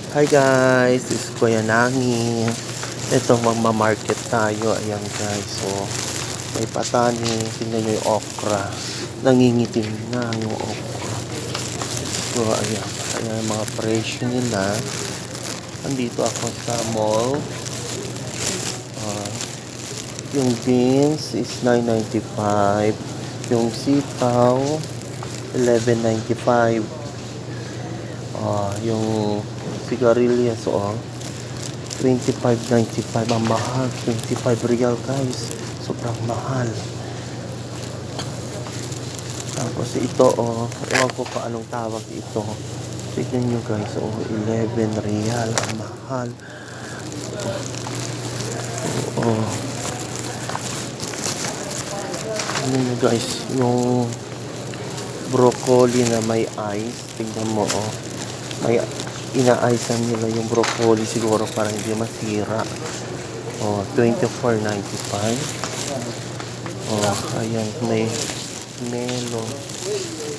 Hi guys, this is Kuya Nani. Ito, magmamarket tayo. Ayan guys, so may patani. Tingnan nyo yung okra. Nangingitim na yung okra. So ayan, ayan mga presyo nila. Andito ako sa mall. Yung beans is $9.95. Yung sitaw, $11.95. Yung sigarilyas, $25.95. Ang mahal, 25 real guys. Sobrang mahal. Tapos ito, ewan ko pa anong tawag ito. Tignan nyo guys, 11 real. Ang mahal. Tignan nyo guys, yung broccoli na may ice. Tignan mo, may ina-icean nila yung broccoli siguro para hindi masira. $24.95. Ayan, may melon,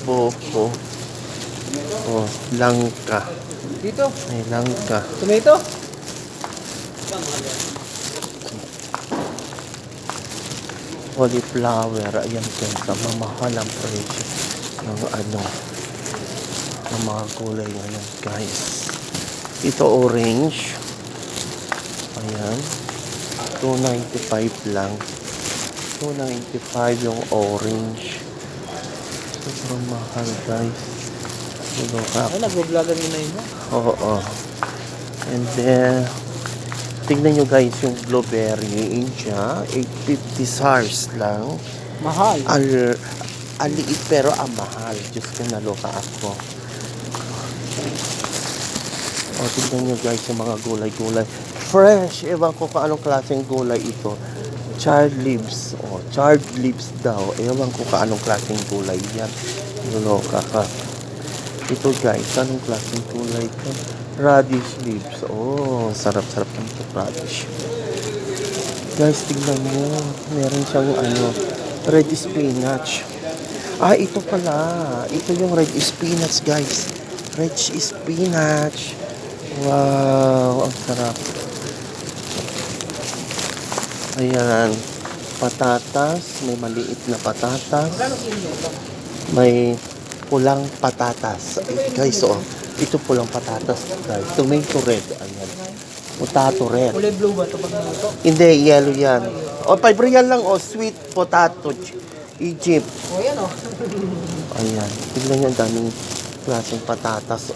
boko, langka. Dito, May langka. tomato. Cauliflower. Ayan guys, mamahal ang presyo ng mga gulay ngayon guys. Ito orange. Ayan, $2.95 lang. $2.95 yung orange. Sobrang mahal guys. Ay, nag-vlogan mo na yun. Oo. And then tignan nyo guys yung blueberry siya, 850 SARS lang. Mahal. Ang liit pero ang mahal. Diyos ko, naloka ako. Tignan nyo guys yung mga gulay-gulay. Fresh! Ewan ko kung anong klaseng gulay ito. Charred leaves. Charred leaves daw. Ewan ko kung anong klaseng gulay yan. Naloka ka. Ito guys, anong klaseng gulay ito? Radish leaves. Sarap-sarap ng radish. Guys, tignan nyo. Meron siyang red spinach. Ito pala. Ito yung red spinach, guys. Red spinach. Wow, ang sarap. Ayan. Patatas. May maliit na patatas. May pulang patatas. Guys, ito pulang patatas, guys. Tomato red. Ayan. Potato red. Kulay blue ba ito pag naluto? Hindi, yellow yan. 5 real lang, sweet potato. Egypt. Yan Ayan. Tignan nyo, ang daming klaseng patatas,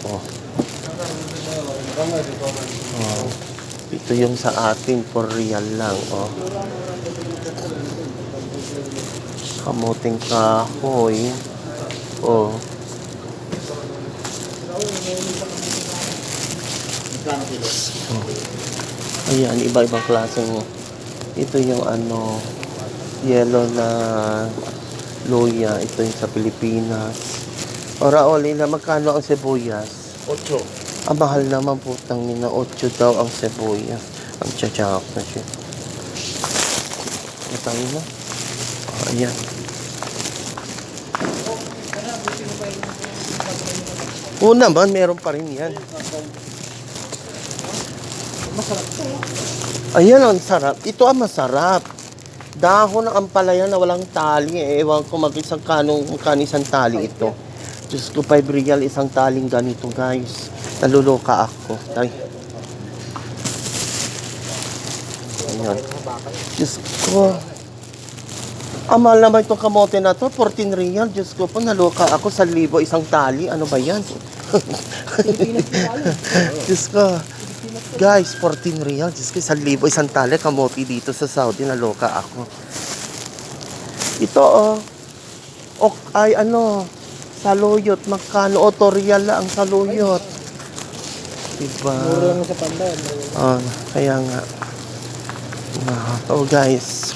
Ito yung sa atin, 4 real lang, Kamuting kahoy. Ayan, iba-ibang klaseng. Ito yung yellow na luya. Ito yung sa Pilipinas. Oli na, magkano ang sibuyas? 8. Ang mahal naman, putang nina. 8 daw ang sibuyas. Ang tsa-tsak na siya. Matang na. Ayan. Naman, meron pa rin yan. Masarap ito. Ayan, ang sarap. Ito ang masarap. Dahon ng ampalaya na walang tali. Ewan ko mag-isang isang tali ito. Diyos ko, 5 real isang taling ganito, guys. Naluloka ako. Ay. Ayan. Diyos ko. Mahal naman itong kamote na to. 14 real. Diyos ko po, naluloka ako. 1,000 isang tali. Ano ba yan? Diyos ko. Guys, 14 real. Diyos ko, 1,000 isang tali. Kamote dito sa Saudi. Naloka ako. Ito, saluyot. Magkano? 8 real lang ang saluyot. Diba? Mura naman sa pandan. Kaya nga. Guys.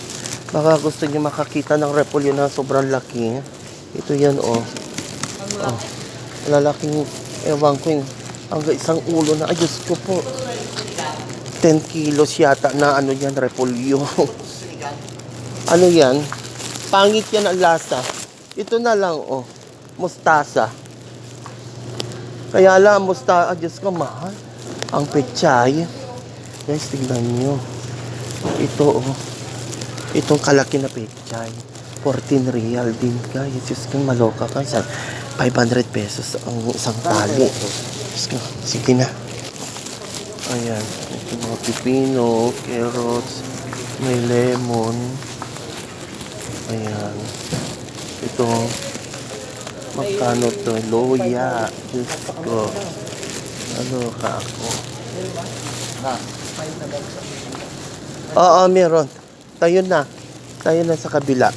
Baka gusto niyo makakita ng repolyo na sobrang laki. Ito yan, lalaking, ewan ko yung hanggang isang ulo na. Ay, Diyos ko po. 10 kilos yata na yan, repolyo. Ano yan? Pangit yan ang lasa. Ito na lang, mustasa. Kaya lang, Diyos ko, mahal. Ang pechay. Guys, tignan nyo. Ito, oh. Itong kalaki na pechay. 14 real din, guys. Diyos ko, maloka ka. 500 pesos ang isang tali. Diyos ko, sige na. Ayan. Ito mga pipino, carrots, may lemon. Ayan. Ito, magkano to? Loya. Diyos ko. Ano ka ako? Oo, meron. Tayo na. Tayo na sa kabila.